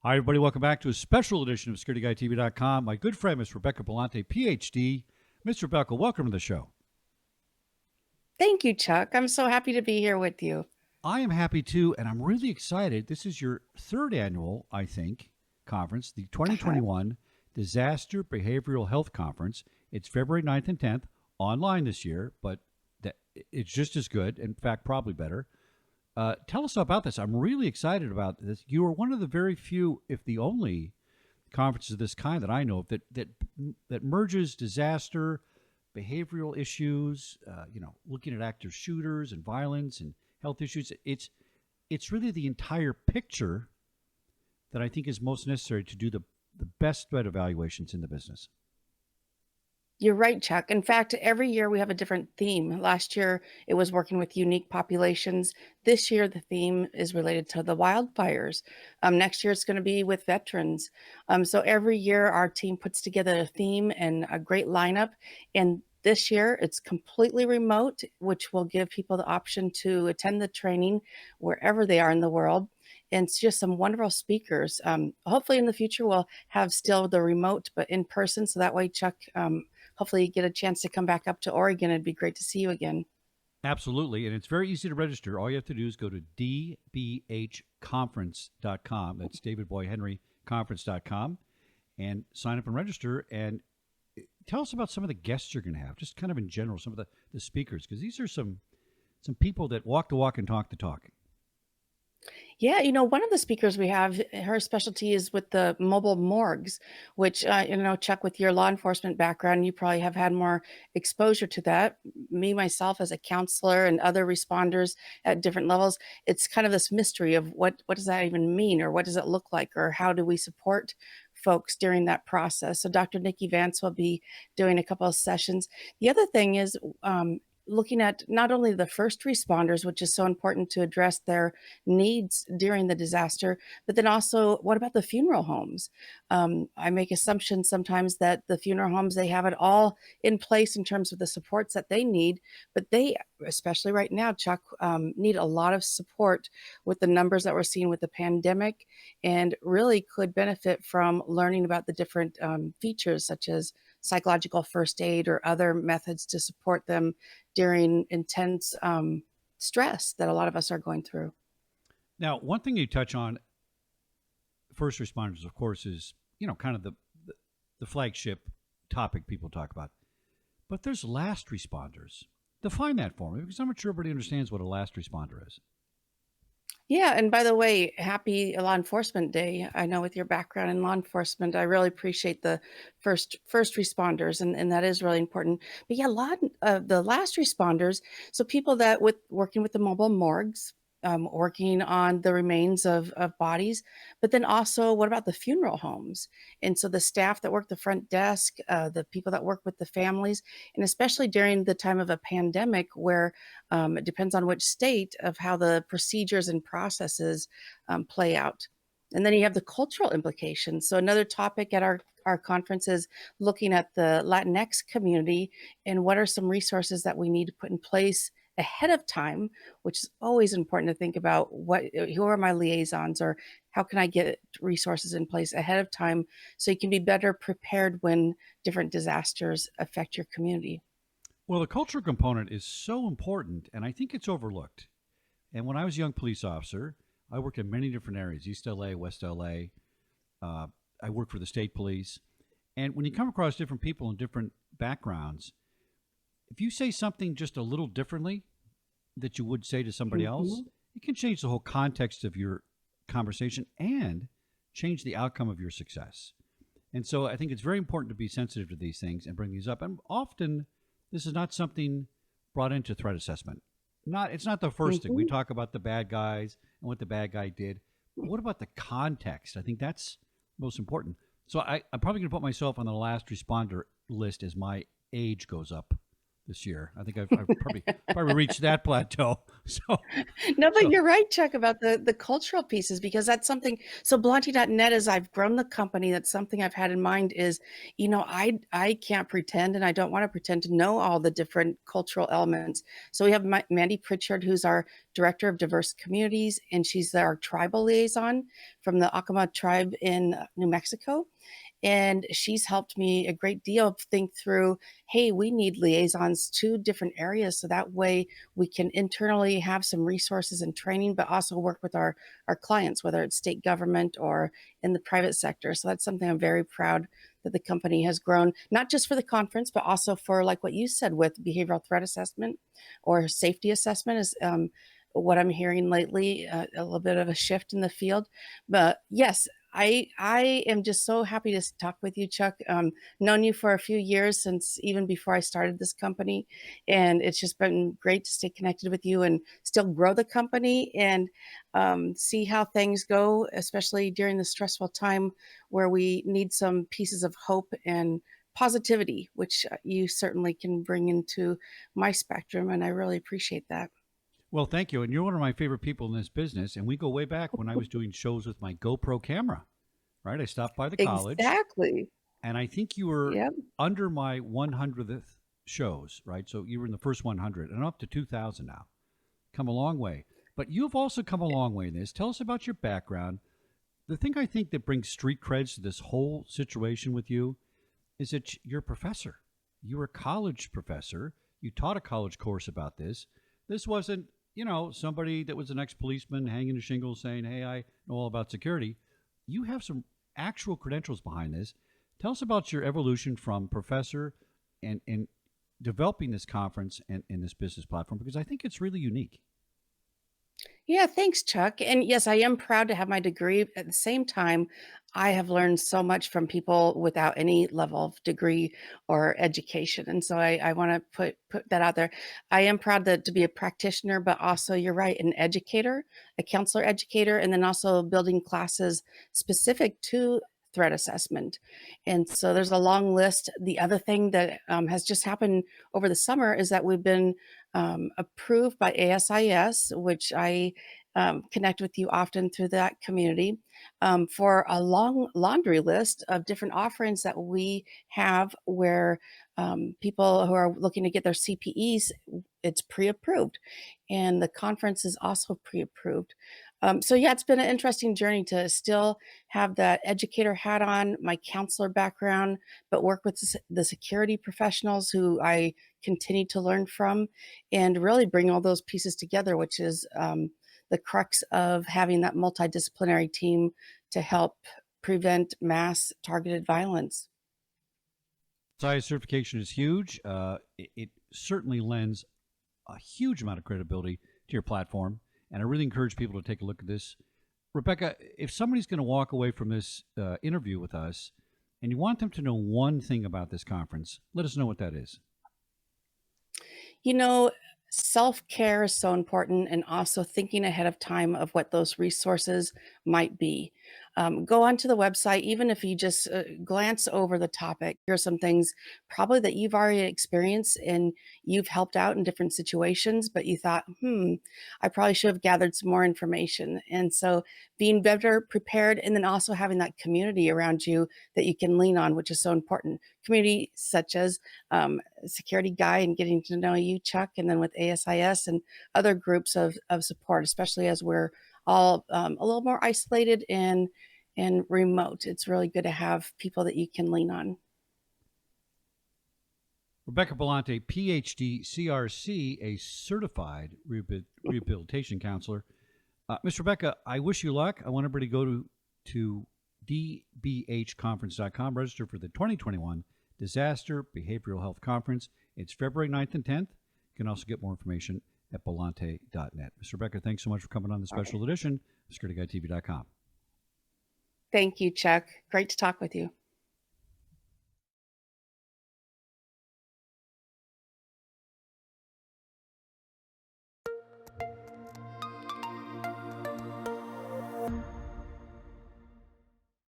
Hi, everybody. Welcome back to a special edition of SecurityGuideTV.com. My good friend, Ms. Rebecca Bolante, PhD. Ms. Rebecca, welcome to the show. Thank you, Chuck. I'm so happy to be here with you. I am happy too, and I'm really excited. This is your third annual, I think, conference, the Uh-huh. 2021 Disaster Behavioral Health Conference. It's February 9th and 10th, online this year, but it's just as good. In fact, probably better. Tell us about this. I'm really excited about this. You are one of the very few, if the only, conferences of this kind that I know of that merges disaster, behavioral issues, looking at active shooters and violence and health issues. It's really the entire picture that I think is most necessary to do the best threat evaluations in the business. You're right, Chuck. In fact, every year we have a different theme. Last year it was working with unique populations. This year the theme is related to the wildfires. Next year it's going to be with veterans. So every year our team puts together a theme and a great lineup. And this year it's completely remote, which will give people the option to attend the training wherever they are in the world. And it's just some wonderful speakers. Hopefully in the future we'll have still the remote, but in person. So that way, Chuck, hopefully you get a chance to come back up to Oregon. It'd be great to see you again. Absolutely. And it's very easy to register. All you have to do is go to dbhconference.com. That's David Boy Henry Conference.com and sign up and register. And tell us about some of the guests you're going to have, just kind of in general, some of the speakers, because these are some people that walk the walk and talk the talk. Yeah, one of the speakers we have, her specialty is with the mobile morgues, which, Chuck, with your law enforcement background, you probably have had more exposure to that. Me, myself, as a counselor and other responders at different levels, it's kind of this mystery of what does that even mean, or what does it look like, or how do we support folks during that process. So Dr. Nikki Vance will be doing a couple of sessions. The other thing is, looking at not only the first responders, which is so important to address their needs during the disaster, but then also what about the funeral homes? I make assumptions sometimes that the funeral homes, they have it all in place in terms of the supports that they need, but they, especially right now, Chuck, need a lot of support with the numbers that we're seeing with the pandemic, and really could benefit from learning about the different features such as psychological first aid or other methods to support them during intense stress that a lot of us are going through. Now, one thing you touch on, first responders, of course, is, kind of the flagship topic people talk about. But there's last responders. Define that for me, because I'm not sure everybody understands what a last responder is. Yeah, and by the way, happy Law Enforcement Day. I know with your background in law enforcement, I really appreciate the first responders, and that is really important. But yeah, a lot of the last responders, so people that with working with the mobile morgues, working on the remains of bodies, but then also what about the funeral homes? And so the staff that work the front desk, the people that work with the families, and especially during the time of a pandemic where it depends on which state of how the procedures and processes play out. And then you have the cultural implications. So another topic at our conference is looking at the Latinx community and what are some resources that we need to put in place ahead of time, which is always important to think about who are my liaisons, or how can I get resources in place ahead of time so you can be better prepared when different disasters affect your community. Well, the cultural component is so important, and I think it's overlooked. And when I was a young police officer, I worked in many different areas: East LA, West LA. I worked for the state police. And when you come across different people in different backgrounds, if you say something just a little differently that you would say to somebody else, Mhm. it can change the whole context of your conversation and change the outcome of your success. And so I think it's very important to be sensitive to these things and bring these up. And often this is not something brought into threat assessment. It's not the first thing. We Mhm. talk about the bad guys and what the bad guy did. But what about the context? I think that's most important. So I'm probably going to put myself on the last responder list as my age goes up this year. I think I've probably reached that plateau. So, No, but so you're right, Chuck, about the cultural pieces because that's something. So Bolante.net, as I've grown the company, that's something I've had in mind is, I can't pretend and I don't want to pretend to know all the different cultural elements. So we have Mandy Pritchard, who's our director of diverse communities, and she's our tribal liaison from the Acoma tribe in New Mexico. And she's helped me a great deal think through, hey, we need liaisons to different areas so that way we can internally have some resources and training, but also work with our clients, whether it's state government or in the private sector. So that's something I'm very proud that the company has grown, not just for the conference, but also for, like what you said, with behavioral threat assessment or safety assessment is what I'm hearing lately, a little bit of a shift in the field. But yes, I am just so happy to talk with you, Chuck. Known you for a few years, since even before I started this company, and it's just been great to stay connected with you and still grow the company and see how things go, especially during the stressful time where we need some pieces of hope and positivity, which you certainly can bring into my spectrum, and I really appreciate that. well, thank you. And you're one of my favorite people in this business. And we go way back when I was doing shows with my GoPro camera, right? I stopped by the college, Exactly. and I think you were Yep. under my 100th shows, right? So you were in the first 100 and up to 2,000 now. Come a long way. But you've also come a long way in this. Tell us about your background. The thing I think that brings street creds to this whole situation with you is that you're a professor. You were a college professor. You taught a college course about this. This wasn't, somebody that was an ex-policeman hanging a shingle saying, "Hey, I know all about security." You have some actual credentials behind this. Tell us about your evolution from professor and developing this conference and this business platform, because I think it's really unique. Yeah, thanks, Chuck. And yes, I am proud to have my degree. At the same time, I have learned so much from people without any level of degree or education. And so I want to put that out there. I am proud to be a practitioner, but also you're right, an educator, a counselor educator, and then also building classes specific to threat assessment. And so there's a long list. The other thing that has just happened over the summer is that we've been approved by ASIS, which I connect with you often through that community, for a long laundry list of different offerings that we have where people who are looking to get their CPEs, it's pre-approved. And the conference is also pre-approved. So yeah, it's been an interesting journey to still have that educator hat on, my counselor background, but work with the security professionals who I continue to learn from and really bring all those pieces together, which is the crux of having that multidisciplinary team to help prevent mass targeted violence. SIA certification is huge. It certainly lends a huge amount of credibility to your platform, and I really encourage people to take a look at this. Rebecca, if somebody's going to walk away from this interview with us and you want them to know one thing about this conference, let us know what that is. You know, self care is so important, and also thinking ahead of time of what those resources might be. Go onto the website, even if you just glance over the topic. Here's some things probably that you've already experienced and you've helped out in different situations, but you thought, I probably should have gathered some more information. And so being better prepared, and then also having that community around you that you can lean on, which is so important. Community such as security guy and getting to know you, Chuck, and then with ASIS and other groups of support, especially as we're all a little more isolated and remote. It's really good to have people that you can lean on. Rebecca Bolante, PhD, CRC, a certified rehabilitation counselor. Miss Rebecca, I wish you luck. I want everybody to go to dbhconference.com, register for the 2021 Disaster Behavioral Health Conference. It's February 9th and 10th. You can also get more information at bolante.net. Miss Rebecca, thanks so much for coming on the special edition of SecurityGuideTV.com. Thank you, Chuck. Great to talk with you.